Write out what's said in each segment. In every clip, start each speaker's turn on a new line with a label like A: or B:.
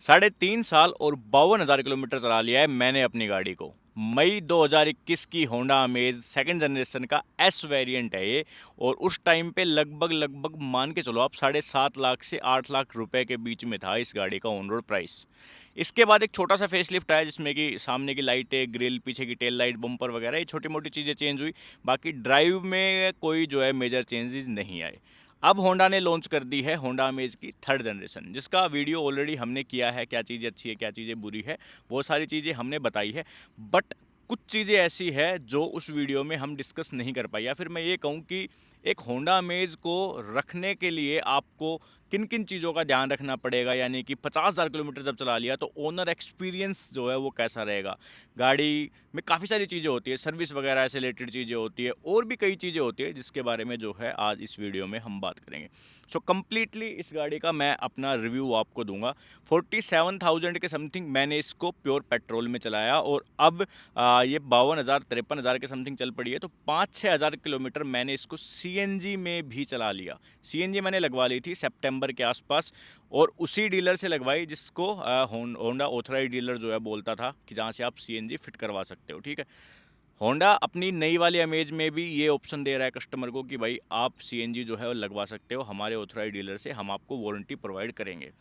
A: 3.5 साल और 52,000 किलोमीटर चला लिया है मैंने अपनी गाड़ी को। मई 2021 की होंडा अमेज सेकंड जनरेशन का एस वेरिएंट है ये। और उस टाइम पे लगभग लगभग मान के चलो आप 7.5 लाख से 8 लाख रुपए के बीच में था इस गाड़ी का ऑन रोड प्राइस। इसके बाद एक छोटा सा फेसलिफ्ट आया जिसमें कि सामने की लाइटें, ग्रिल, पीछे की टेल लाइट, बम्पर वगैरह ये छोटी मोटी चीज़ें चेंज हुई। बाकी ड्राइव में कोई जो है मेजर चेंजेस नहीं आए। अब होंडा ने लॉन्च कर दी है होंडा अमेज की थर्ड जनरेशन, जिसका वीडियो ऑलरेडी हमने किया है, क्या चीज़ें अच्छी है क्या चीज़ें बुरी है वो सारी चीज़ें हमने बताई है। बट कुछ चीज़ें ऐसी है जो उस वीडियो में हम डिस्कस नहीं कर पाए, या फिर मैं ये कहूँ कि एक होंडा अमेज को रखने के लिए आपको किन किन चीज़ों का ध्यान रखना पड़ेगा, यानी कि 50,000 किलोमीटर जब चला लिया तो ओनर एक्सपीरियंस जो है वो कैसा रहेगा। गाड़ी में काफ़ी सारी चीज़ें होती है, सर्विस वगैरह से रिलेटेड चीज़ें होती है, और भी कई चीज़ें होती है जिसके बारे में जो है आज इस वीडियो में हम बात करेंगे। सो कम्प्लीटली इस गाड़ी का मैं अपना रिव्यू आपको दूंगा। 47,000 के समथिंग मैंने इसको प्योर पेट्रोल में चलाया, और अब ये 52,000 53,000 के समथिंग चल पड़ी है, तो 5-6 हज़ार किलोमीटर मैंने इसको सीएनजी में भी चला लिया। सीएनजी मैंने लगवा ली थी सितंबर के आसपास, और उसी डीलर से लगवाई जिसको होंडा ऑथराइज डीलर जो है बोलता था कि जहाँ से आप सीएनजी फिट करवा सकते हो। ठीक है, होंडा अपनी नई वाली अमेज में भी ये ऑप्शन दे रहा है कस्टमर को कि भाई आप सीएनजी जो है वो लगवा सकते हो हमारे ऑथराइज डीलर से, हम आपको वारंटी प्रोवाइड करेंगे।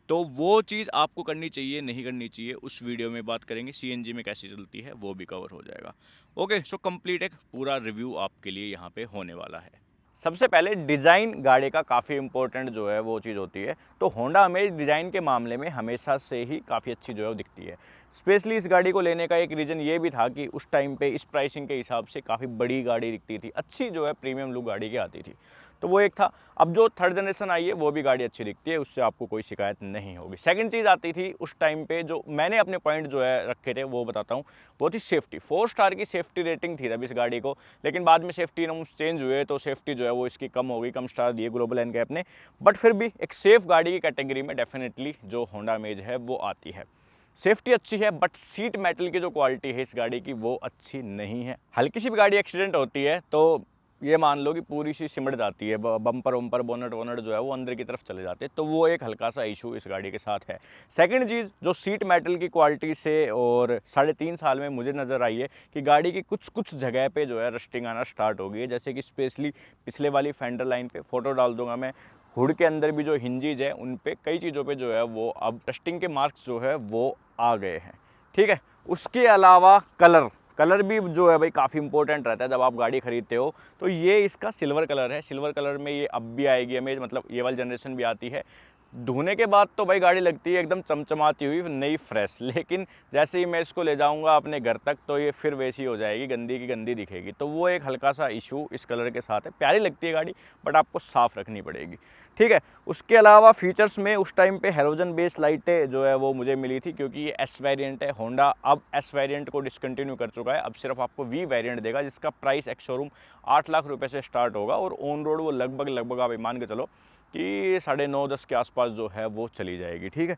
A: तो वो चीज़ आपको करनी चाहिए नहीं करनी चाहिए उस वीडियो में बात करेंगे। सीएनजी में कैसी चलती है वो भी कवर हो जाएगा। ओके, सो कंप्लीट एक पूरा रिव्यू आपके लिए यहाँ पे होने वाला है। सबसे पहले डिज़ाइन गाड़ी का काफ़ी इंपॉर्टेंट जो है वो चीज़ होती है। तो होंडा अमेज डिज़ाइन के मामले में हमेशा से ही काफ़ी अच्छी जो है वो दिखती है। स्पेशली इस गाड़ी को लेने का एक रीज़न ये भी था कि उस टाइम पे इस प्राइसिंग के हिसाब से काफ़ी बड़ी गाड़ी दिखती थी, अच्छी जो है प्रीमियम लुक गाड़ी की आती थी। तो वो एक था। अब जो थर्ड जनरेशन आई है वो भी गाड़ी अच्छी दिखती है, उससे आपको कोई शिकायत नहीं होगी। सेकंड चीज़ आती थी उस टाइम पे, जो मैंने अपने पॉइंट जो है रखे थे वो बताता हूँ, वो थी सेफ्टी। 4 स्टार की सेफ्टी रेटिंग थी तब इस गाड़ी को, लेकिन बाद में सेफ्टी नॉर्म्स चेंज हुए तो सेफ्टी जो है वो इसकी कम हो गई, कम स्टार दिए ग्लोबल एनकैप ने। बट फिर भी एक सेफ गाड़ी की कैटेगरी में डेफिनेटली जो होंडा अमेज है वो आती है। सेफ्टी अच्छी है, बट सीट मेटल की जो क्वालिटी है इस गाड़ी की वो अच्छी नहीं है। हल्की सी भी गाड़ी एक्सीडेंट होती है तो ये मान लो कि पूरी सी सिमट जाती है, बम्पर वम्पर बोनट वोनट जो है वो अंदर की तरफ चले जाते हैं, तो वो एक हल्का सा इशू इस गाड़ी के साथ है। सेकंड चीज़ जो सीट मेटल की क्वालिटी से और 3.5 साल में मुझे नज़र आई है कि गाड़ी की कुछ कुछ जगह पे जो है रस्टिंग आना स्टार्ट हो गई है। जैसे कि स्पेशली पिछले वाली फेंडर लाइन पे फ़ोटो डाल दूंगा मैं, हुड के अंदर भी जो हिंजीज है उन पे कई चीज़ों पे जो है वो अब रस्टिंग के मार्क्स जो है वो आ गए हैं। ठीक है, उसके अलावा कलर कलर भी जो है भाई काफ़ी इंपॉर्टेंट रहता है जब आप गाड़ी खरीदते हो। तो ये इसका सिल्वर कलर है, सिल्वर कलर में ये अब भी आएगी अमेज, मतलब ये वाली जनरेशन भी आती है। धोने के बाद तो भाई गाड़ी लगती है एकदम चमचमाती हुई नई फ्रेश, लेकिन जैसे ही मैं इसको ले जाऊंगा अपने घर तक तो ये फिर वैसी हो जाएगी, गंदी की गंदी दिखेगी। तो वो एक हल्का सा इशू इस कलर के साथ है। प्यारी लगती है गाड़ी, बट आपको साफ़ रखनी पड़ेगी। ठीक है, उसके अलावा फीचर्स में उस टाइम पे हेलोजन बेस लाइटें जो है वो मुझे मिली थी, क्योंकि ये एस वेरिएंट है। होंडा अब एस वेरिएंट को डिसकंटिन्यू कर चुका है, अब सिर्फ आपको वी वेरिएंट देगा, जिसका प्राइस एक्स शोरूम 8 लाख रुपए से स्टार्ट होगा, और ऑन रोड वो लगभग लगभग आप मान के चलो कि 9.5-10 के आसपास जो है वो चली जाएगी। ठीक है,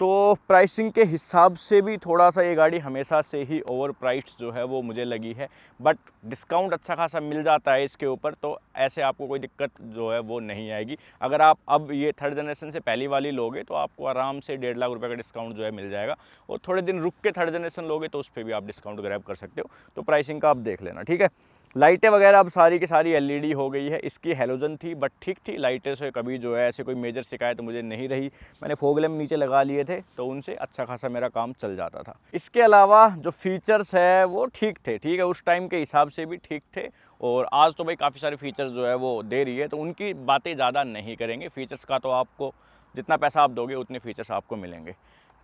A: तो प्राइसिंग के हिसाब से भी थोड़ा सा ये गाड़ी हमेशा से ही ओवर प्राइस्ड जो है वो मुझे लगी है, बट डिस्काउंट अच्छा खासा मिल जाता है इसके ऊपर, तो ऐसे आपको कोई दिक्कत जो है वो नहीं आएगी। अगर आप अब ये थर्ड जनरेशन से पहली वाली लोगे तो आपको आराम से 1.5 लाख रुपए का डिस्काउंट जो है मिल जाएगा, और थोड़े दिन रुक के थर्ड जनरेशन लोगे तो उस पर भी आप डिस्काउंट ग्रैब कर सकते हो। तो प्राइसिंग का आप देख लेना। ठीक है, लाइटें वगैरह अब सारी की सारी एलईडी हो गई है। इसकी हेलोजन थी बट ठीक थी, लाइटें से कभी जो है ऐसे कोई मेजर शिकायत मुझे नहीं रही। मैंने फॉग लैंप नीचे लगा लिए थे तो उनसे अच्छा खासा मेरा काम चल जाता था। इसके अलावा जो फीचर्स है वो ठीक थे, ठीक है, उस टाइम के हिसाब से भी ठीक थे, और आज तो भाई काफ़ी सारे फीचर्स जो है वो दे रही है, तो उनकी बातें ज़्यादा नहीं करेंगे। फीचर्स का तो आपको जितना पैसा आप दोगे उतने फीचर्स आपको मिलेंगे।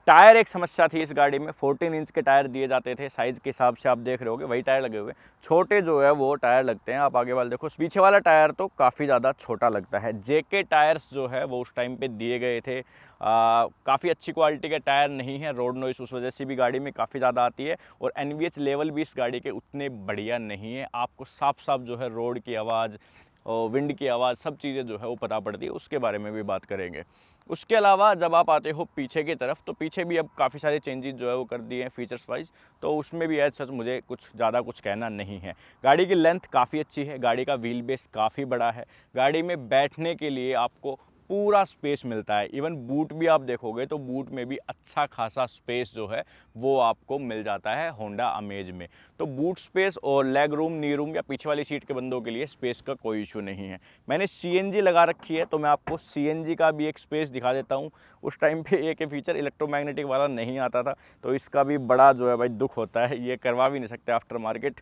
A: टायर एक समस्या थी इस गाड़ी में, 14 इंच के टायर दिए जाते थे, साइज़ के हिसाब से आप देख रहे होगे वही टायर लगे हुए, छोटे जो है वो टायर लगते हैं। आप आगे वाले देखो, पीछे वाला टायर तो काफ़ी ज़्यादा छोटा लगता है। जेके टायर्स जो है वो उस टाइम पे दिए गए थे, काफ़ी अच्छी क्वालिटी के टायर नहीं है। रोड नॉइस उस वजह से भी गाड़ी में काफ़ी ज़्यादा आती है, और एनवीएच लेवल भी इस गाड़ी के उतने बढ़िया नहीं है। आपको साफ साफ जो है रोड की आवाज़ और विंड की आवाज़ सब चीज़ें जो है वो पता पड़ती है, उसके बारे में भी बात करेंगे। उसके अलावा जब आप आते हो पीछे की तरफ, तो पीछे भी अब काफ़ी सारे चेंजेस जो है वो कर दिए हैं फीचर्स वाइज, तो उसमें भी एज सच मुझे कुछ ज़्यादा कुछ कहना नहीं है। गाड़ी की लेंथ काफ़ी अच्छी है, गाड़ी का व्हील बेस काफ़ी बड़ा है, गाड़ी में बैठने के लिए आपको पूरा स्पेस मिलता है। इवन बूट भी आप देखोगे तो बूट में भी अच्छा खासा स्पेस जो है वो आपको मिल जाता है होंडा अमेज में। तो बूट स्पेस और लेग रूम, नी रूम या पीछे वाली सीट के बंदों के लिए स्पेस का कोई इशू नहीं है। मैंने CNG लगा रखी है तो मैं आपको CNG का भी एक स्पेस दिखा देता हूँ। उस टाइम पे एक फीचर इलेक्ट्रोमैग्नेटिक वाला नहीं आता था, तो इसका भी बड़ा जो है भाई दुख होता है, ये करवा भी नहीं सकते आफ्टर मार्केट।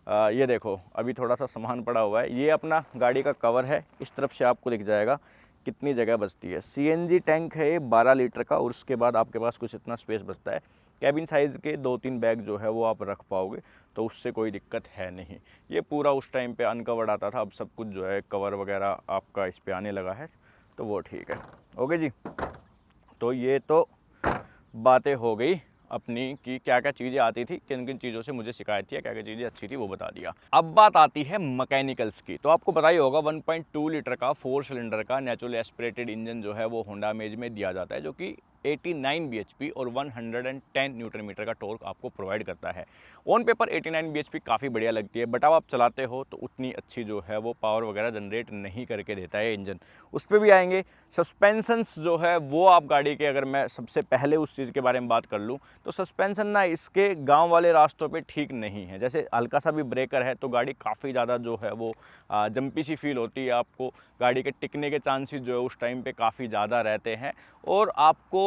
A: ये देखो अभी थोड़ा सा सामान पड़ा हुआ है, ये अपना गाड़ी का कवर है, इस तरफ से आपको दिख जाएगा कितनी जगह बचती है। CNG टैंक है ये 12 लीटर का, और उसके बाद आपके पास कुछ इतना स्पेस बचता है। कैबिन साइज़ के 2-3 बैग जो है वो आप रख पाओगे, तो उससे कोई दिक्कत है नहीं। ये पूरा उस टाइम पे अनकवर्ड आता था, अब सब कुछ जो है कवर वगैरह आपका इस पे आने लगा है, तो वो ठीक है। ओके जी, तो ये तो बातें हो गई अपनी कि क्या क्या चीज़ें आती थी, किन किन चीज़ों से मुझे शिकायत थी, क्या क्या चीज़ें अच्छी थी वो बता दिया। अब बात आती है मैकेनिकल्स की। तो आपको पता ही होगा 1.2 लीटर का 4 सिलेंडर का नेचुरल एस्पिरेटेड इंजन जो है वो होंडा अमेज में दिया जाता है, जो कि 89 bhp और 110 न्यूटन मीटर का टॉर्क आपको प्रोवाइड करता है। ऑन पेपर 89 bhp काफ़ी बढ़िया लगती है, बट अब आप चलाते हो तो उतनी अच्छी जो है वो पावर वगैरह जनरेट नहीं करके देता है इंजन। उस पर भी आएंगे। सस्पेंशंस जो है वो आप गाड़ी के, अगर मैं सबसे पहले उस चीज़ के बारे में बात कर लूँ तो सस्पेंशन ना इसके गांव वाले रास्तों पे ठीक नहीं है। जैसे हल्का सा भी ब्रेकर है तो गाड़ी काफ़ी ज़्यादा जो है वो जंपी सी फील होती है आपको। गाड़ी के टिकने के चांसेस जो है उस टाइम पे काफ़ी ज़्यादा रहते हैं, और आपको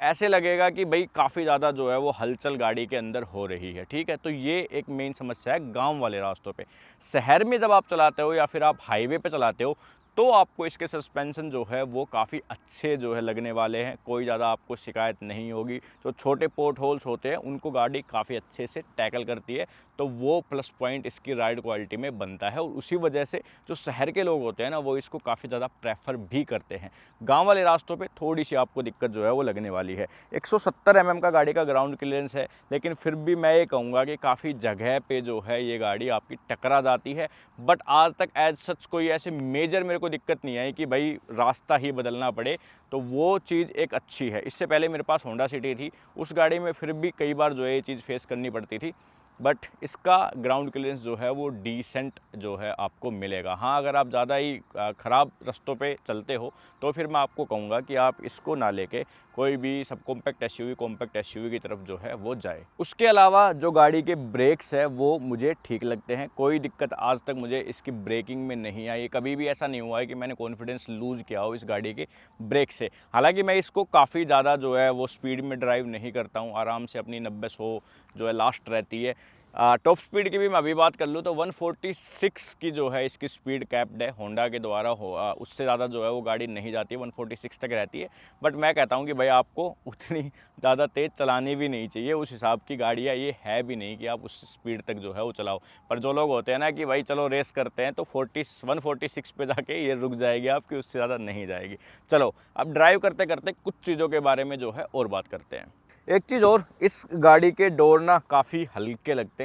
A: ऐसे लगेगा कि भाई काफ़ी ज़्यादा जो है वो हलचल गाड़ी के अंदर हो रही है। ठीक है, तो ये एक मेन समस्या है गांव वाले रास्तों पे। शहर में जब आप चलाते हो या फिर आप हाईवे पे चलाते हो तो आपको इसके सस्पेंशन जो है वो काफ़ी अच्छे जो है लगने वाले हैं, कोई ज़्यादा आपको शिकायत नहीं होगी। जो छोटे पोर्ट होल्स होते हैं उनको गाड़ी काफ़ी अच्छे से टैकल करती है, तो वो प्लस पॉइंट इसकी राइड क्वालिटी में बनता है, और उसी वजह से जो शहर के लोग होते हैं ना वो इसको काफ़ी ज़्यादा प्रेफर भी करते हैं। गाँव वाले रास्तों पर थोड़ी सी आपको दिक्कत जो है वो लगने वाली है। 170 mm का गाड़ी का ग्राउंड क्लियरेंस है, लेकिन फिर भी मैं ये कहूँगा कि काफ़ी जगह पे जो है ये गाड़ी आपकी टकरा जाती है। बट आज तक एज सच कोई ऐसे मेजर मेरे को दिक्कत नहीं आई कि भाई रास्ता ही बदलना पड़े, तो वो चीज़ एक अच्छी है। इससे पहले मेरे पास होंडा सिटी थी, उस गाड़ी में फिर भी कई बार जो है ये चीज़ फेस करनी पड़ती थी, बट इसका ग्राउंड क्लियरेंस जो है वो डिसेंट जो है आपको मिलेगा। हाँ, अगर आप ज़्यादा ही ख़राब रास्तों पे चलते हो तो फिर मैं आपको कहूँगा कि आप इसको ना लेके कोई भी सब कॉम्पैक्ट SUV की तरफ जो है वो जाए। उसके अलावा जो गाड़ी के ब्रेक्स है वो मुझे ठीक लगते हैं, कोई दिक्कत आज तक मुझे इसकी ब्रेकिंग में नहीं आई। कभी भी ऐसा नहीं हुआ है कि मैंने कॉन्फिडेंस लूज़ किया हो इस गाड़ी के ब्रेक से। हालांकि मैं इसको काफ़ी ज़्यादा जो है वो स्पीड में ड्राइव नहीं करता हूँ, आराम से अपनी 90-100 जो है लास्ट रहती है। टॉप स्पीड की भी मैं अभी बात कर लूँ तो 146 की जो है इसकी स्पीड कैप्ड है होंडा के द्वारा। उससे ज़्यादा जो है वो गाड़ी नहीं जाती है, 146 तक रहती है। बट मैं कहता हूँ कि भाई आपको उतनी ज़्यादा तेज़ चलानी भी नहीं चाहिए, उस हिसाब की गाड़ियाँ ये है भी नहीं कि आप उस स्पीड तक जो है वो चलाओ। पर जो लोग होते हैं ना कि भाई चलो रेस करते हैं, तो 146 पे जाके ये रुक जाएगी आपकी, उससे ज़्यादा नहीं जाएगी। चलो अब ड्राइव करते करते कुछ चीज़ों के बारे में जो है और बात करते हैं। एक चीज़ और, इस गाड़ी के डोर ना काफ़ी हल्के लगते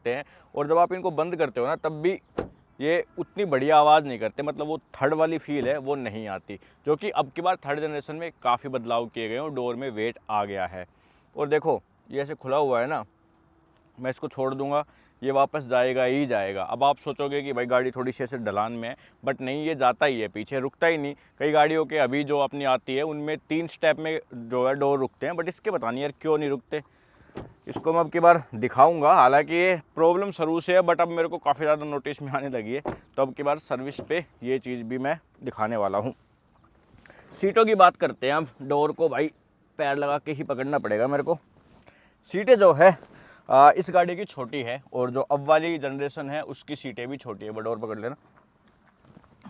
A: हैं, और जब आप इनको बंद करते हो ना तब भी ये उतनी बढ़िया आवाज़ नहीं करते, मतलब वो थर्ड वाली फील है वो नहीं आती, जो कि अब की बार थर्ड जनरेशन में काफ़ी बदलाव किए गए हैं और डोर में वेट आ गया है। और देखो ये ऐसे खुला हुआ है ना, मैं इसको छोड़ दूंगा ये वापस जाएगा ही जाएगा। अब आप सोचोगे कि भाई गाड़ी थोड़ी सी ऐसे ढलान में है, बट नहीं, ये जाता ही है पीछे, रुकता ही नहीं। कई गाड़ियों के अभी जो अपनी आती है उनमें 3 स्टेप में जो है डोर रुकते हैं, बट इसके पता नहीं यार क्यों नहीं रुकते। इसको मैं अब की बार दिखाऊंगा, हालांकि ये प्रॉब्लम शुरू से है बट अब मेरे को काफ़ी ज़्यादा नोटिस में आने लगी है, तो अब की बार सर्विस पे ये चीज़ भी मैं दिखाने वाला हूँ। सीटों की बात करते हैं। अब डोर को भाई पैर लगा के ही पकड़ना पड़ेगा मेरे को। सीटें जो है इस गाड़ी की छोटी है, और जो अब वाली जनरेशन है उसकी सीटें भी छोटी है। डोर पकड़ लेना,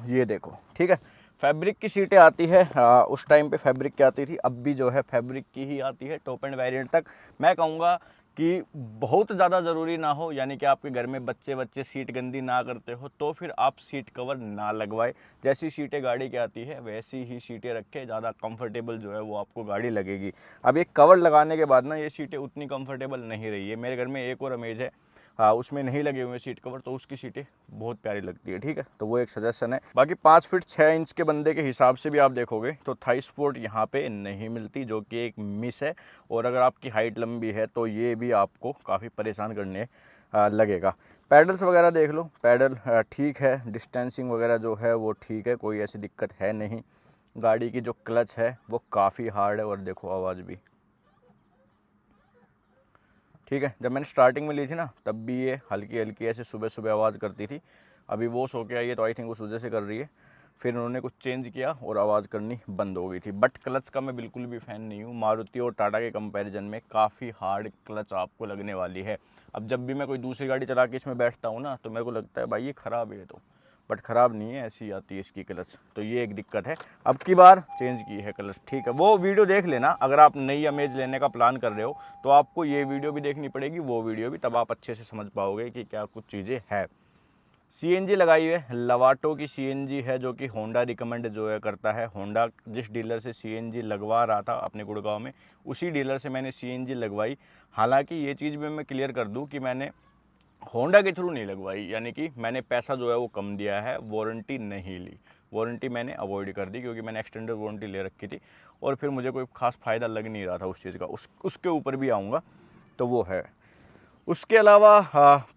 A: ये देखो, ठीक है। फैब्रिक की सीटें आती है, उस टाइम पे फैब्रिक की आती थी, अब भी जो है फैब्रिक की ही आती है टॉप एंड वेरिएंट तक। मैं कहूँगा कि बहुत ज़्यादा ज़रूरी ना हो, यानी कि आपके घर में बच्चे सीट गंदी ना करते हो, तो फिर आप सीट कवर ना लगवाए। जैसी सीटें गाड़ी की आती है वैसी ही सीटें रखें, ज़्यादा कंफर्टेबल जो है वो आपको गाड़ी लगेगी। अब ये कवर लगाने के बाद ना ये सीटें उतनी कंफर्टेबल नहीं रही है। मेरे घर में एक और अमेज है, हाँ, उसमें नहीं लगे हुए सीट कवर, तो उसकी सीटें बहुत प्यारी लगती है। ठीक है, तो वो एक सजेशन है। बाकी 5 फीट 6 इंच के बंदे के हिसाब से भी आप देखोगे तो थाई सपोर्ट यहाँ पे नहीं मिलती, जो कि एक मिस है। और अगर आपकी हाइट लंबी है तो ये भी आपको काफ़ी परेशान करने
B: लगेगा। पैडल्स वगैरह देख लो, पैडल ठीक है, डिस्टेंसिंग वगैरह जो है वो ठीक है, कोई ऐसी दिक्कत है नहीं। गाड़ी की जो क्लच है वो काफ़ी हार्ड है और देखो आवाज़ भी ठीक है। जब मैंने स्टार्टिंग में ली थी ना तब भी ये हल्की हल्की ऐसे सुबह सुबह आवाज़ करती थी। अभी वो सो के आई है तो आई थिंक उस वजह से कर रही है। फिर उन्होंने कुछ चेंज किया और आवाज़ करनी बंद हो गई थी। बट क्लच का मैं बिल्कुल भी फ़ैन नहीं हूँ। मारुति और टाटा के कंपैरिजन में काफ़ी हार्ड क्लच आपको लगने वाली है। अब जब भी मैं कोई दूसरी गाड़ी चला के इसमें बैठता हूँ ना तो मेरे को लगता है भाई ये ख़राब है, तो बट ख़राब नहीं है, ऐसी आती है इसकी क्लच, तो ये एक दिक्कत है। अब की बार चेंज की है क्लच, ठीक है। वो वीडियो देख लेना अगर आप नई अमेज लेने का प्लान कर रहे हो तो आपको ये वीडियो भी देखनी पड़ेगी, वो वीडियो भी, तब आप अच्छे से समझ पाओगे कि क्या कुछ चीज़ें हैं। सीएनजी लगाई है, लवाटो की सीएनजी है जो कि होंडा रिकमेंड जो है करता है। होंडा जिस डीलर से सीएनजी लगवा रहा था अपने गुड़गांव में, उसी डीलर से मैंने सीएनजी लगवाई। हालांकि ये चीज़ भी मैं क्लियर कर दूं कि मैंने होंडा के थ्रू नहीं लगवाई, यानी कि मैंने पैसा जो है वो कम दिया है, वारंटी नहीं ली। वारंटी मैंने अवॉइड कर दी क्योंकि मैंने एक्सटेंडेड वारंटी ले रखी थी और फिर मुझे कोई खास फ़ायदा लग नहीं रहा था उस चीज़ का। उसके ऊपर भी आऊँगा, तो वो है। उसके अलावा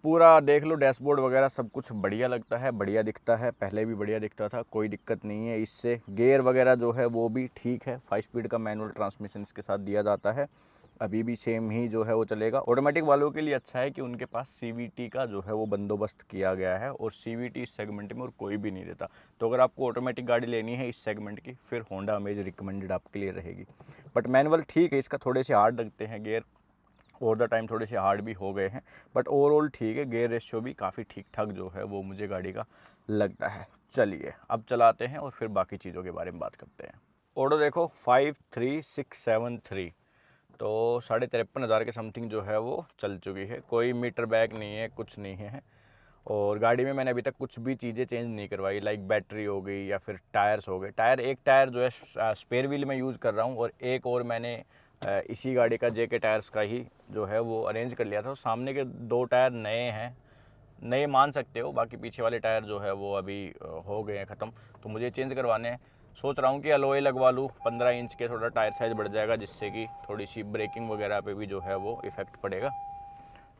B: पूरा देख लो, डैशबोर्ड वगैरह सब कुछ बढ़िया लगता है, बढ़िया दिखता है, पहले भी बढ़िया दिखता था, कोई दिक्कत नहीं है इससे। गियर वगैरह जो है वो भी ठीक है, 5 स्पीड का मैनुअल ट्रांसमिशन इसके साथ दिया जाता है, अभी भी सेम ही जो है वो चलेगा। ऑटोमेटिक वालों के लिए अच्छा है कि उनके पास सीवीटी का जो है वो बंदोबस्त किया गया है और सीवीटी इस सेगमेंट में और कोई भी नहीं देता। तो अगर आपको ऑटोमेटिक गाड़ी लेनी है इस सेगमेंट की, फिर होंडा अमेज रिकमेंडेड आपके लिए रहेगी। बट मैनुअल ठीक है, इसका थोड़े से हार्ड लगते हैं गियर, ओवर द टाइम थोड़े से हार्ड भी हो गए हैं, बट ओवरऑल ठीक है। गियर रेशियो भी काफ़ी ठीक ठाक जो है वो मुझे गाड़ी का लगता है। चलिए अब चलाते हैं और फिर बाकी चीज़ों के बारे में बात करते हैं। ऑडो देखो 53673, तो 53,500 के समथिंग जो है वो चल चुकी है। कोई मीटर बैक नहीं है, कुछ नहीं है। और गाड़ी में मैंने अभी तक कुछ भी चीज़ें चेंज नहीं करवाई, लाइक बैटरी हो गई या फिर टायर्स हो गए। एक टायर जो है स्पेयर व्हील में यूज़ कर रहा हूँ और एक और मैंने इसी गाड़ी का जेके टायर्स का ही जो है वो अरेंज कर लिया था। सामने के 2 टायर नए हैं, नए मान सकते हो, बाकी पीछे वाले टायर जो है वो अभी हो गए हैं ख़त्म, तो मुझे चेंज करवाने हैं। सोच रहा हूँ कि अलॉय लगवा लूँ, 15 इंच के, थोड़ा टायर साइज़ बढ़ जाएगा जिससे कि थोड़ी सी ब्रेकिंग वगैरह पे भी जो है वो इफ़ेक्ट पड़ेगा।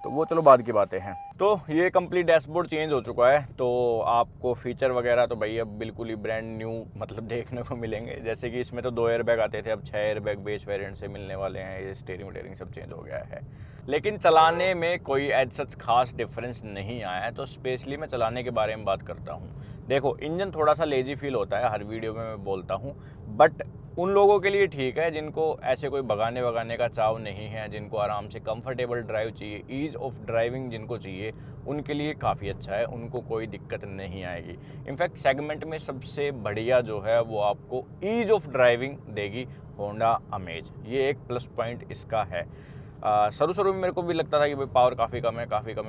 B: तो वो चलो बाद की बातें हैं। तो ये कंप्लीट डैशबोर्ड चेंज हो चुका है, तो आपको फीचर वगैरह तो भाई अब बिल्कुल ही ब्रांड न्यू मतलब देखने को मिलेंगे। जैसे कि इसमें तो 2 एयरबैग आते थे, अब 6 एयरबैग बेस वेरिएंट से मिलने वाले हैं। ये स्टीयरिंग सब चेंज हो गया है, लेकिन चलाने में कोई एज सच खास डिफरेंस नहीं आया है। तो स्पेशली मैं चलाने के बारे में बात करता हूँ। देखो, इंजन थोड़ा सा लेजी फील होता है, हर वीडियो में मैं बोलता हूँ, बट उन लोगों के लिए ठीक है जिनको ऐसे कोई भगाने वगाने का चाव नहीं है, जिनको आराम से कंफर्टेबल ड्राइव चाहिए, ईज़ ऑफ ड्राइविंग जिनको चाहिए, उनके लिए काफ़ी अच्छा है, उनको कोई दिक्कत नहीं आएगी। इनफैक्ट सेगमेंट में सबसे बढ़िया जो है वो आपको ईज़ ऑफ ड्राइविंग देगी होंडा अमेज, ये एक प्लस पॉइंट इसका है। शुरू शुरू में मेरे को भी लगता था कि भाई पावर काफ़ी कम है,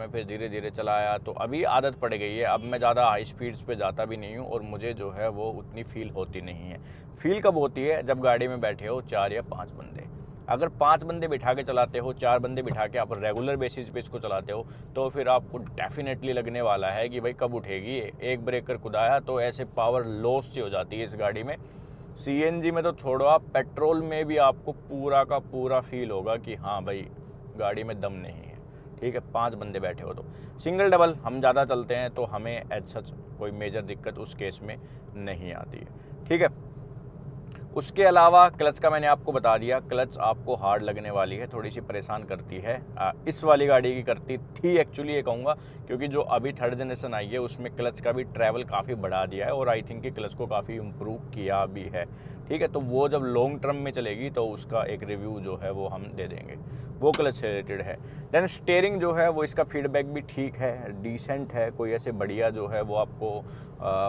B: फिर धीरे धीरे चलाया तो अभी आदत पड़ गई है। अब मैं ज़्यादा हाई स्पीड्स पे जाता भी नहीं हूँ और मुझे जो है वो उतनी फील होती नहीं है। फील कब होती है? जब गाड़ी में बैठे हो 4 या 5 बंदे। अगर 5 बंदे बिठा के चलाते हो, 4 बंदे बिठा के आप रेगुलर बेसिस पे इसको चलाते हो, तो फिर आपको डेफिनेटली लगने वाला है कि भाई कब उठेगी ये। एक ब्रेकर कुदाया तो ऐसे पावर लॉस सी हो जाती है इस गाड़ी में। सीएनजी में तो छोड़ो, आप पेट्रोल में भी आपको पूरा का पूरा फील होगा कि हाँ भाई गाड़ी में दम नहीं है। ठीक है, 5 बंदे बैठे हो तो। सिंगल डबल हम ज़्यादा चलते हैं तो हमें एज सच कोई मेजर दिक्कत उस केस में नहीं आती है। ठीक है, उसके अलावा क्लच का मैंने आपको बता दिया। क्लच आपको हार्ड लगने वाली है, थोड़ी सी परेशान करती है। इस वाली गाड़ी की करती थी एक्चुअली, ये कहूँगा, क्योंकि जो अभी 3rd जनरेशन आई है उसमें क्लच का भी ट्रैवल काफ़ी बढ़ा दिया है और आई थिंक कि क्लच को काफ़ी इम्प्रूव किया भी है। ठीक है, तो वो जब लॉन्ग टर्म में चलेगी तो उसका एक रिव्यू जो है वो हम दे देंगे, वो क्लच से रिलेटेड है। देन स्टीयरिंग जो है वो इसका फीडबैक भी ठीक है, डिसेंट है, कोई ऐसे बढ़िया जो है वो आपको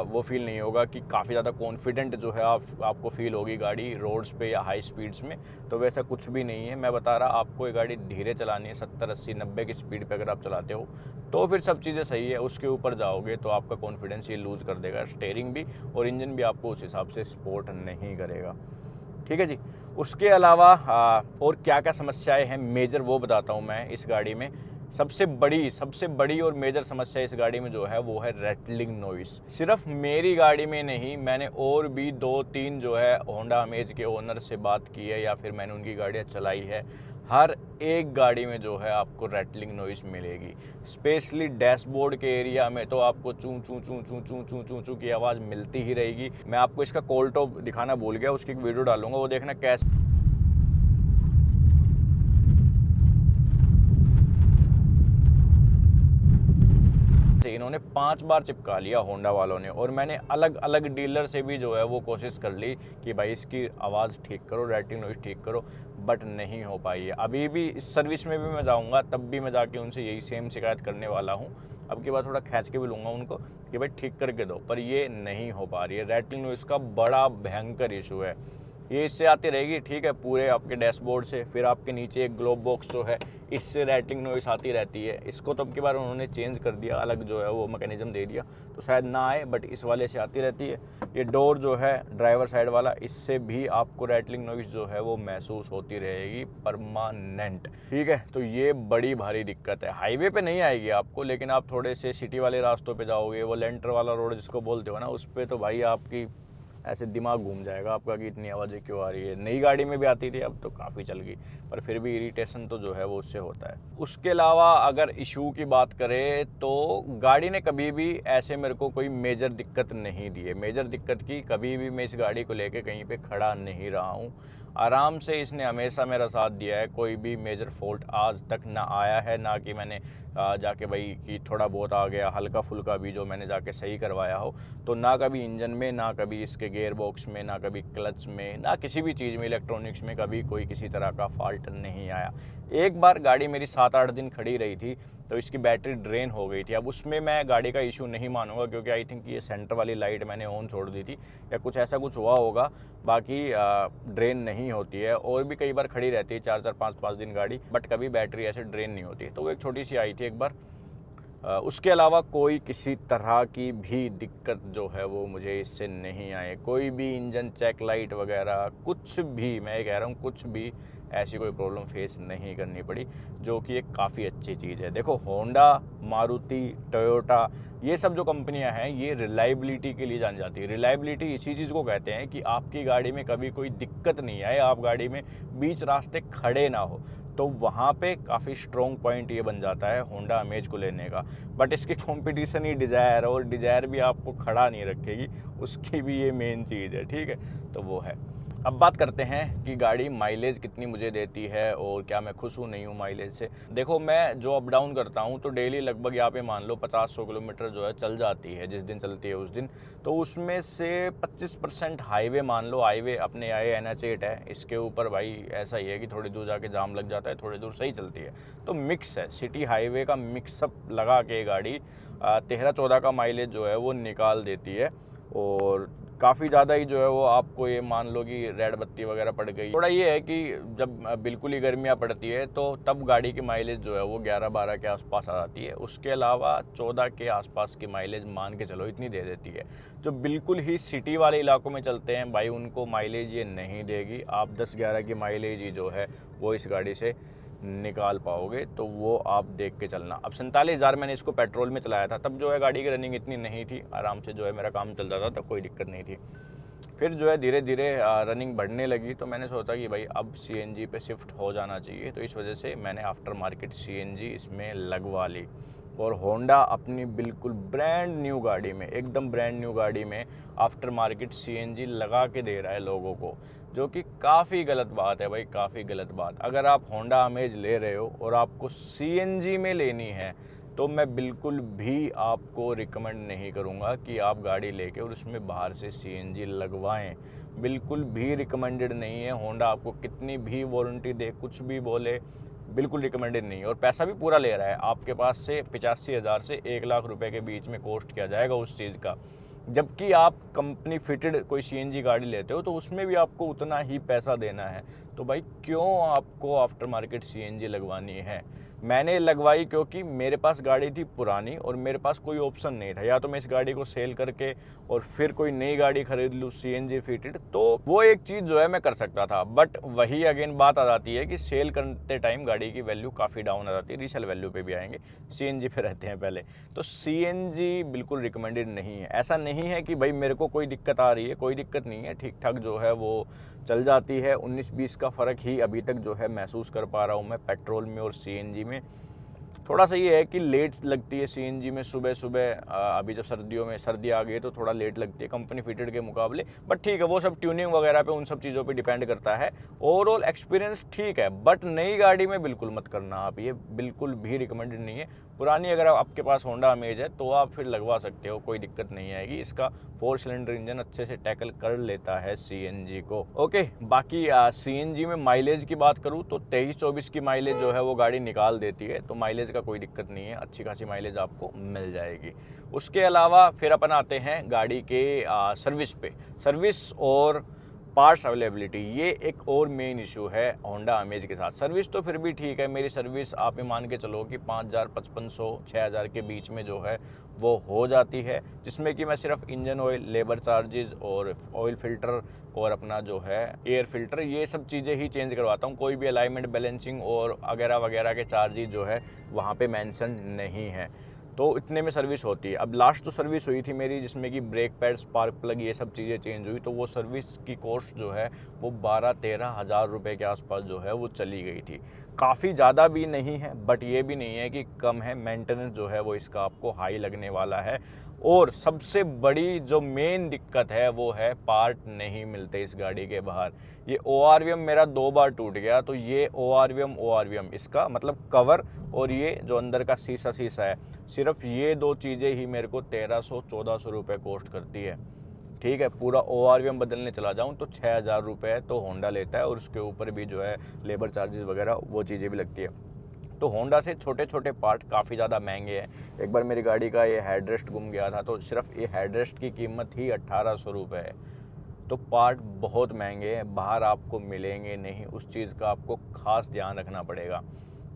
B: वो फील नहीं होगा कि काफ़ी ज़्यादा कॉन्फिडेंट जो है आपको फील होगी गाड़ी रोड्स पे या हाई स्पीड्स में, तो वैसा कुछ भी नहीं है। मैं बता रहा, आपको ये गाड़ी धीरे चलानी है, 70 80 90 की स्पीड पे अगर आप चलाते हो तो फिर सब चीज़ें सही है। उसके ऊपर जाओगे तो आपका कॉन्फिडेंस ये लूज़ कर देगा स्टीयरिंग भी, और इंजन भी आपको उस हिसाब से सपोर्ट नहीं करेगा। ठीक है जी। उसके अलावा और क्या क्या समस्याएं हैं मेजर वो बताता हूँ मैं इस गाड़ी में। सबसे बड़ी और मेजर समस्या इस गाड़ी में जो है वो है रैटलिंग नॉइस। सिर्फ मेरी गाड़ी में नहीं, मैंने और भी 2-3 जो है होंडा अमेज के ओनर से बात की है या फिर मैंने उनकी गाड़ियाँ चलाई है, हर एक गाड़ी में जो है आपको रैटलिंग नॉइस मिलेगी। स्पेशली डैशबोर्ड के एरिया में तो आपको चूं चूं चूं चूं चूं चूं चूं चूं की आवाज़ मिलती ही रहेगी। मैं आपको इसका कॉल टॉप दिखाना भूल गया, उसकी एक वीडियो डालूंगा, वो देखना कैसे इन्होंने 5 बार चिपका लिया होंडा वालों ने। और मैंने अलग अलग डीलर से भी जो है वो कोशिश कर ली कि भाई इसकी आवाज़ ठीक करो, रैटलिंग नॉइस ठीक करो, बट नहीं हो पाई है। अभी भी इस सर्विस में भी मैं जाऊंगा, तब भी मैं जाके उनसे यही सेम शिकायत करने वाला हूं। अब की बार थोड़ा खींच के भी लूँगा उनको कि भाई ठीक करके दो, पर ये नहीं हो पा रही है। रैटलिंग नॉइस का बड़ा भयंकर इशू है। ये इससे आती रहेगी, ठीक है, पूरे आपके डैशबोर्ड से। फिर आपके नीचे एक ग्लोब बॉक्स जो है, इससे रैटलिंग नॉइस आती रहती है। इसको तो अब की बार उन्होंने चेंज कर दिया, अलग जो है वो मैकेनिज्म दे दिया, तो शायद ना आए, बट इस वाले से आती रहती है। ये डोर जो है ड्राइवर साइड वाला, इससे भी आपको रैटलिंग नॉइस जो है वो महसूस होती रहेगी परमानेंट, ठीक है। तो ये बड़ी भारी दिक्कत है। हाईवे पे नहीं आएगी आपको, लेकिन आप थोड़े से सिटी वाले रास्तों पे जाओगे, वो लेंटर वाला रोड जिसको बोलते हो ना, उस पर तो भाई आपकी ऐसे दिमाग घूम जाएगा आपका कि इतनी आवाज़ें क्यों आ रही है। नई गाड़ी में भी आती थी, अब तो काफ़ी चल गई, पर फिर भी इरिटेशन तो जो है वो उससे होता है। उसके अलावा अगर इशू की बात करें तो गाड़ी ने कभी भी ऐसे मेरे को कोई मेजर दिक्कत नहीं दी है। मेजर दिक्कत की कभी भी मैं इस गाड़ी को लेके कहीं पे खड़ा नहीं रहा हूँ। आराम से इसने हमेशा मेरा साथ दिया है, कोई भी मेजर फॉल्ट आज तक ना आया है, ना कि मैंने जाके भाई कि थोड़ा बहुत आ गया हल्का फुल्का भी जो मैंने जाके सही करवाया हो, तो ना कभी इंजन में, ना कभी इसके गियर बॉक्स में, ना कभी क्लच में, ना किसी भी चीज़ में, इलेक्ट्रॉनिक्स में कभी कोई किसी तरह का फॉल्ट नहीं आया। एक बार गाड़ी मेरी 7-8 दिन खड़ी रही थी, तो इसकी बैटरी ड्रेन हो गई थी। अब उसमें मैं गाड़ी का इशू नहीं मानूंगा, क्योंकि आई थिंक ये सेंटर वाली लाइट मैंने ऑन छोड़ दी थी या कुछ ऐसा कुछ हुआ होगा। बाकी ड्रेन नहीं होती है, और भी कई बार खड़ी रहती है 4-4, 5-5 दिन गाड़ी, बट कभी बैटरी ऐसे ड्रेन नहीं होती। तो वो एक छोटी सी आई थी एक बार। उसके अलावा कोई किसी तरह की भी दिक्कत जो है वो मुझे इससे नहीं आए। कोई भी इंजन चेक लाइट वगैरह कुछ भी, मैं ये कह रहा हूँ, कुछ भी ऐसी कोई प्रॉब्लम फेस नहीं करनी पड़ी, जो कि एक काफ़ी अच्छी चीज़ है। देखो, होंडा, मारुति, टोयोटा, ये सब जो कंपनियां हैं, ये रिलायबिलिटी के लिए जानी जाती है। रिलायबिलिटी इसी चीज़ को कहते हैं कि आपकी गाड़ी में कभी कोई दिक्कत नहीं आए, आप गाड़ी में बीच रास्ते खड़े ना हो, तो वहाँ पे काफ़ी स्ट्रॉन्ग पॉइंट ये बन जाता है होंडा अमेज को लेने का। बट इसकी कंपटीशन ही डिज़ायर, और डिज़ायर भी आपको खड़ा नहीं रखेगी, उसकी भी ये मेन चीज़ है, ठीक है। तो वो है। अब बात करते हैं कि गाड़ी माइलेज कितनी मुझे देती है और क्या मैं खुश हूँ नहीं हूँ माइलेज से। देखो, मैं जो अप डाउन करता हूँ तो डेली लगभग यहाँ पे मान लो 50-100 किलोमीटर जो है चल जाती है, जिस दिन चलती है उस दिन। तो उसमें से 25% हाईवे मान लो, हाईवे अपने आए NH8 है, इसके ऊपर भाई ऐसा ही है कि थोड़ी दूर जाके जाम लग जाता है, थोड़ी दूर सही चलती है। तो मिक्स है, सिटी हाईवे का मिक्सअप लगा के गाड़ी 13-14 का माइलेज जो है वो निकाल देती है। और काफ़ी ज़्यादा ही जो है वो आपको ये मान लो कि रेड बत्ती वगैरह पड़ गई। थोड़ा ये है कि जब बिल्कुल ही गर्मियाँ पड़ती है तो तब गाड़ी की माइलेज जो है वो 11-12 के आसपास आ जाती है। उसके अलावा 14 के आसपास की माइलेज मान के चलो इतनी दे देती है। जो बिल्कुल ही सिटी वाले इलाकों में चलते हैं भाई, उनको माइलेज ये नहीं देगी। आप 10-11 की माइलेज ही जो है वो इस गाड़ी से निकाल पाओगे, तो वो आप देख के चलना। अब 47,000 मैंने इसको पेट्रोल में चलाया था, तब जो है गाड़ी की रनिंग इतनी नहीं थी, आराम से जो है मेरा काम चल जाता था, तब कोई दिक्कत नहीं थी। फिर जो है धीरे धीरे रनिंग बढ़ने लगी, तो मैंने सोचा कि भाई अब CNG पे शिफ्ट हो जाना चाहिए। तो इस वजह से मैंने आफ्टर मार्केट CNG इसमें लगवा ली। और होंडा अपनी बिल्कुल ब्रांड न्यू गाड़ी में, एकदम ब्रांड न्यू गाड़ी में आफ्टर मार्केट CNG लगा के दे रहा है लोगों को, जो कि काफ़ी गलत बात है भाई, काफ़ी गलत बात। अगर आप होंडा अमेज ले रहे हो और आपको CNG में लेनी है, तो मैं बिल्कुल भी आपको रिकमेंड नहीं करूँगा कि आप गाड़ी लेके और उसमें बाहर से CNG लगवाएं। बिल्कुल भी रिकमेंडेड नहीं है। होंडा आपको कितनी भी वारंटी दे, कुछ भी बोले, बिल्कुल रिकमेंडेड नहीं है। और पैसा भी पूरा ले रहा है, आपके पास से 85,000 से 1 लाख रुपए के बीच में कॉस्ट किया जाएगा उस चीज़ का। जबकि आप कंपनी फिटेड कोई CNG गाड़ी लेते हो तो उसमें भी आपको उतना ही पैसा देना है। तो भाई क्यों आपको आफ्टर मार्केट सीएनजी लगवानी है? मैंने लगवाई क्योंकि मेरे पास गाड़ी थी पुरानी और मेरे पास कोई ऑप्शन नहीं था, या तो मैं इस गाड़ी को सेल करके और फिर कोई नई गाड़ी खरीद लूँ सीएनजी फिटेड, तो वो एक चीज़ जो है मैं कर सकता था। बट वही अगेन बात आ जाती है कि सेल करते टाइम गाड़ी की वैल्यू काफ़ी डाउन आ जाती है, रीसेल वैल्यू पे भी आएंगे, सीएनजी पे रहते हैं पहले। तो सीएनजी बिल्कुल रिकमेंडेड नहीं है। ऐसा नहीं है कि भाई मेरे को कोई दिक्कत आ रही है, कोई दिक्कत नहीं है, ठीक ठाक जो है वो चल जाती है। 19-20 का फ़र्क ही अभी तक जो है महसूस कर पा रहा हूँ मैं पेट्रोल में और सीएनजी में। थोड़ा सा ये है कि लेट लगती है सीएनजी में सुबह सुबह, अभी जब सर्दियों में सर्दी आ गई है तो थोड़ा लेट लगती है कंपनी फिटेड के मुकाबले, बट ठीक है, वो सब ट्यूनिंग वगैरह पे उन सब चीज़ों पे डिपेंड करता है। ओवरऑल एक्सपीरियंस ठीक है, बट नई गाड़ी में बिल्कुल मत करना आप, ये बिल्कुल भी रिकमेंडेड नहीं है। पुरानी अगर आपके पास होंडा अमेज है तो आप फिर लगवा सकते हो, कोई दिक्कत नहीं आएगी। इसका 4 सिलेंडर इंजन अच्छे से टैकल कर लेता है सीएनजी को। ओके, बाकी सीएनजी में माइलेज की बात करूँ तो 23-24 की माइलेज जो है वो गाड़ी निकाल देती है, तो माइलेज का कोई दिक्कत नहीं है, अच्छी खासी माइलेज आपको मिल जाएगी। उसके अलावा फिर अपन आते हैं गाड़ी के सर्विस पे। सर्विस और पार्ट्स अवेलेबिलिटी, ये एक और मेन इशू है होंडा अमेज के साथ। सर्विस तो फिर भी ठीक है, मेरी सर्विस आप ये मान के चलो कि 5000, 5500, 6000 के बीच में जो है वो हो जाती है, जिसमें कि मैं सिर्फ इंजन ऑयल, लेबर चार्जेस और ऑयल फिल्टर और अपना जो है एयर फिल्टर, ये सब चीज़ें ही चेंज करवाता हूँ। कोई भी अलाइनमेंट, बैलेंसिंग और वगैरह वगैरह के चार्जेस जो है वहाँ पे मेंशन नहीं है, तो इतने में सर्विस होती है। अब लास्ट जो सर्विस हुई थी मेरी, जिसमें कि ब्रेक पैड, स्पार्क प्लग, ये सब चीज़ें चेंज हुई, तो वो सर्विस की कॉस्ट जो है वो 12-13 हज़ार रुपये के आसपास जो है वो चली गई थी। काफ़ी ज़्यादा भी नहीं है, बट ये भी नहीं है कि कम है। मेंटेनेंस जो है वो इसका आपको हाई लगने वाला है। और सबसे बड़ी जो मेन दिक्कत है वो है पार्ट नहीं मिलते इस गाड़ी के बाहर। ये ORVM मेरा 2 बार टूट गया, तो ये ORVM इसका मतलब कवर और ये जो अंदर का शीशा है, सिर्फ ये 2 चीज़ें ही मेरे को 1300-1400 रुपये कॉस्ट करती है। ठीक है, पूरा ORVM बदलने चला जाऊँ तो 6000 रुपये तो होंडा लेता है, और उसके ऊपर भी जो है लेबर चार्जेस वगैरह वो चीज़ें भी लगती है। तो होंडा से छोटे छोटे पार्ट काफ़ी ज़्यादा महंगे हैं। एक बार मेरी गाड़ी का ये हेडरेस्ट गुम गया था, तो सिर्फ ये हेडरेस्ट की कीमत ही 1800 रुपये है। तो पार्ट बहुत महंगे हैं, बाहर आपको मिलेंगे नहीं, उस चीज़ का आपको खास ध्यान रखना पड़ेगा।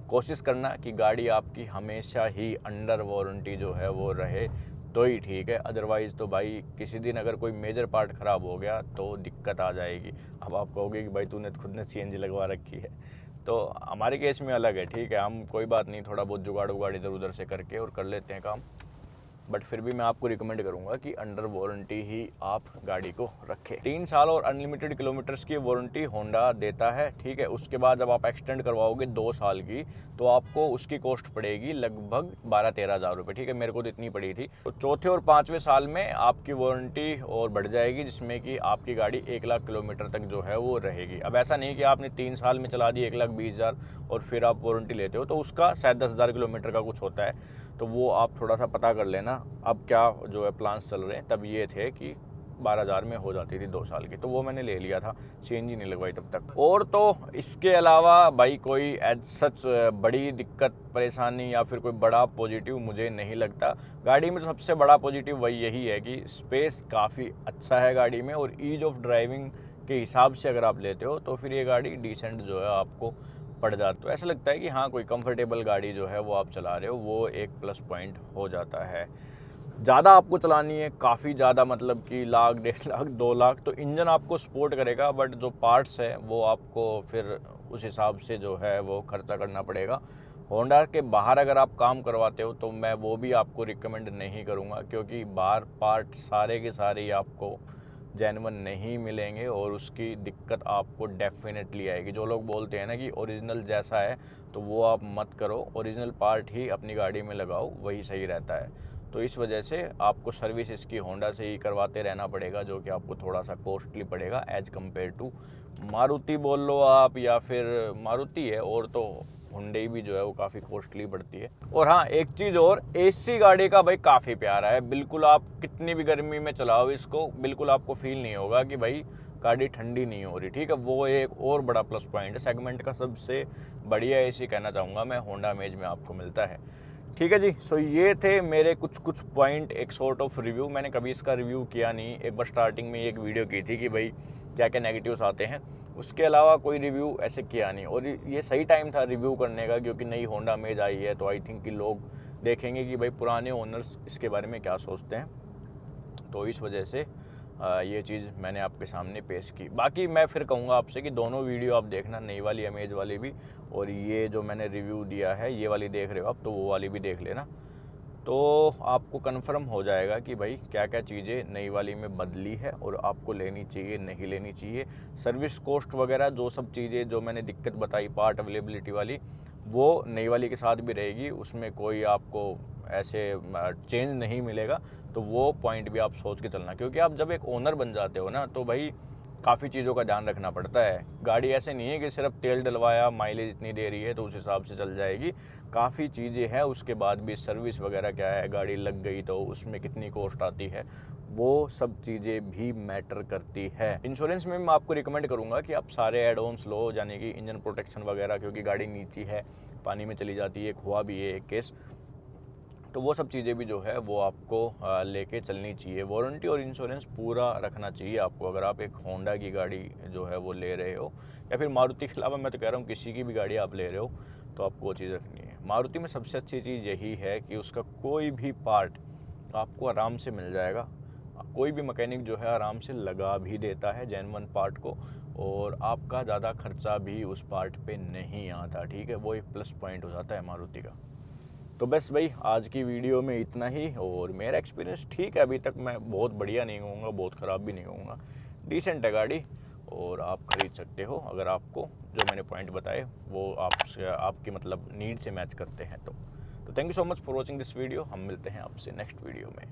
B: कोशिश करना कि गाड़ी आपकी हमेशा ही अंडर वारंटी जो है वो रहे, तो ही ठीक है। अदरवाइज़ तो भाई किसी दिन अगर कोई मेजर पार्ट ख़राब हो गया तो दिक्कत आ जाएगी। अब आप कहोगे कि भाई तूने खुद ने सीएनजी लगवा रखी है, तो हमारे केस में अलग है। ठीक है, हम कोई बात नहीं, थोड़ा बहुत जुगाड़ उगाड़ इधर उधर से करके और कर लेते हैं काम, बट फिर भी मैं आपको रिकमेंड करूंगा कि अंडर वारंटी ही आप गाड़ी को रखें। 3 साल और अनलिमिटेड किलोमीटर्स की वारंटी होंडा देता है। ठीक है, उसके बाद जब आप एक्सटेंड करवाओगे 2 साल की, तो आपको उसकी कॉस्ट पड़ेगी लगभग 12-13 हज़ार रुपये। ठीक है, मेरे को तो इतनी पड़ी थी। तो चौथे और 5वें साल में आपकी वारंटी और बढ़ जाएगी, जिसमें कि आपकी गाड़ी 1 लाख किलोमीटर तक जो है वो रहेगी। अब ऐसा नहीं कि आपने 3 साल में चला दी 1,20,000 और फिर आप वारंटी लेते हो, तो उसका शायद 10,000 किलोमीटर का कुछ होता है, तो वो आप थोड़ा सा पता कर लेना। अब क्या जो है प्लान्स चल रहे हैं, तब ये थे कि 12,000 में हो जाती थी 2 साल की, तो वो मैंने ले लिया था, चेंज ही नहीं लगवाई तब तक। और तो इसके अलावा भाई कोई एज सच बड़ी दिक्कत, परेशानी या फिर कोई बड़ा पॉजिटिव मुझे नहीं लगता। गाड़ी में तो सबसे बड़ा पॉजिटिव वही यही है कि स्पेस काफ़ी अच्छा है गाड़ी में, और ईज ऑफ ड्राइविंग के हिसाब से अगर आप लेते हो तो फिर ये गाड़ी डिसेंट जो है आपको पड़ जाता। तो ऐसा लगता है कि हाँ, कोई कंफर्टेबल गाड़ी जो है वो आप चला रहे हो, वो एक प्लस पॉइंट हो जाता है। ज़्यादा आपको चलानी है, काफ़ी ज़्यादा, मतलब कि लाख, 1.5 लाख, 2 लाख, तो इंजन आपको सपोर्ट करेगा, बट जो पार्ट्स है वो आपको फिर उस हिसाब से जो है वो खर्चा करना पड़ेगा। होंडा के बाहर अगर आप काम करवाते हो तो मैं वो भी आपको रिकमेंड नहीं करूँगा, क्योंकि बाहर पार्ट सारे के सारे ही आपको जेन्युइन नहीं मिलेंगे, और उसकी दिक्कत आपको डेफिनेटली आएगी। जो लोग बोलते हैं ना कि ओरिजिनल जैसा है, तो वो आप मत करो, ओरिजिनल पार्ट ही अपनी गाड़ी में लगाओ, वही सही रहता है। तो इस वजह से आपको सर्विस इसकी होंडा से ही करवाते रहना पड़ेगा, जो कि आपको थोड़ा सा कॉस्टली पड़ेगा एज़ कम्पेयर टू मारुति बोल लो आप, या फिर मारुति है, और तो हुंडई भी जो है वो काफ़ी कॉस्टली पड़ती है। और हाँ, एक चीज़ और, एसी गाड़ी का भाई काफ़ी प्यारा है। बिल्कुल आप कितनी भी गर्मी में चलाओ इसको, बिल्कुल आपको फील नहीं होगा कि भाई गाड़ी ठंडी नहीं हो रही। ठीक है, वो एक और बड़ा प्लस पॉइंट है। सेगमेंट का सबसे बढ़िया एसी कहना चाहूँगा मैं, होंडा अमेज में आपको मिलता है। ठीक है जी, सो ये थे मेरे कुछ पॉइंट, एक सॉर्ट ऑफ रिव्यू। मैंने कभी इसका रिव्यू किया नहीं, एक बार स्टार्टिंग में एक वीडियो की थी कि भाई क्या क्या नेगेटिव्स आते हैं, उसके अलावा कोई रिव्यू ऐसे किया नहीं। और ये सही टाइम था रिव्यू करने का, क्योंकि नई होंडा अमेज आई है, तो आई थिंक कि लोग देखेंगे कि भाई पुराने ओनर्स इसके बारे में क्या सोचते हैं। तो इस वजह से ये चीज़ मैंने आपके सामने पेश की। बाकी मैं फिर कहूँगा आपसे कि दोनों वीडियो आप देखना, नई वाली अमेज वाली भी, और ये जो मैंने रिव्यू दिया है ये वाली देख रहे हो आप, तो वो वाली भी देख लेना। तो आपको कंफर्म हो जाएगा कि भाई क्या क्या चीज़ें नई वाली में बदली है और आपको लेनी चाहिए नहीं लेनी चाहिए। सर्विस कॉस्ट वगैरह जो सब चीज़ें जो मैंने दिक्कत बताई पार्ट अवेलेबिलिटी वाली, वो नई वाली के साथ भी रहेगी, उसमें कोई आपको ऐसे चेंज नहीं मिलेगा। तो वो पॉइंट भी आप सोच के चलना, क्योंकि आप जब एक ओनर बन जाते हो ना, तो भाई काफ़ी चीज़ों का ध्यान रखना पड़ता है। गाड़ी ऐसे नहीं है कि सिर्फ तेल डलवाया, माइलेज इतनी दे रही है तो उस हिसाब से चल जाएगी। काफ़ी चीज़ें हैं उसके बाद भी, सर्विस वगैरह क्या है, गाड़ी लग गई तो उसमें कितनी कॉस्ट आती है, वो सब चीज़ें भी मैटर करती है। इंश्योरेंस में मैं आपको रिकमेंड करूँगा कि आप सारे एड ऑन्स लो, यानी कि इंजन प्रोटेक्शन वगैरह, क्योंकि गाड़ी नीची है, पानी में चली जाती है, हुआ भी है एक केस। तो वो सब चीज़ें भी जो है वो आपको लेके चलनी चाहिए। वारंटी और इंश्योरेंस पूरा रखना चाहिए आपको, अगर आप एक होंडा की गाड़ी जो है वो ले रहे हो, या फिर मारुति के अलावा मैं तो कह रहा हूँ किसी की भी गाड़ी आप ले रहे हो, तो आपको वो चीज़ रखनी है। मारुति में सबसे अच्छी चीज़ यही है कि उसका कोई भी पार्ट आपको आराम से मिल जाएगा। कोई भी मैकेनिक जो है आराम से लगा भी देता है जेन्युइन पार्ट को, और आपका ज़्यादा खर्चा भी उस पार्ट पे नहीं आता। ठीक है, वो एक प्लस पॉइंट हो जाता है मारुति का। तो बस भाई आज की वीडियो में इतना ही। और मेरा एक्सपीरियंस ठीक है अभी तक, मैं बहुत बढ़िया नहीं कहूँगा, बहुत ख़राब भी नहीं कहूँगा, डिसेंट है गाड़ी, और आप ख़रीद सकते हो अगर आपको जो मैंने पॉइंट बताए वो आपसे आपकी मतलब नीड से मैच करते हैं। तो thank you so much for watching this video. हम मिलते हैं आपसे नेक्स्ट वीडियो में।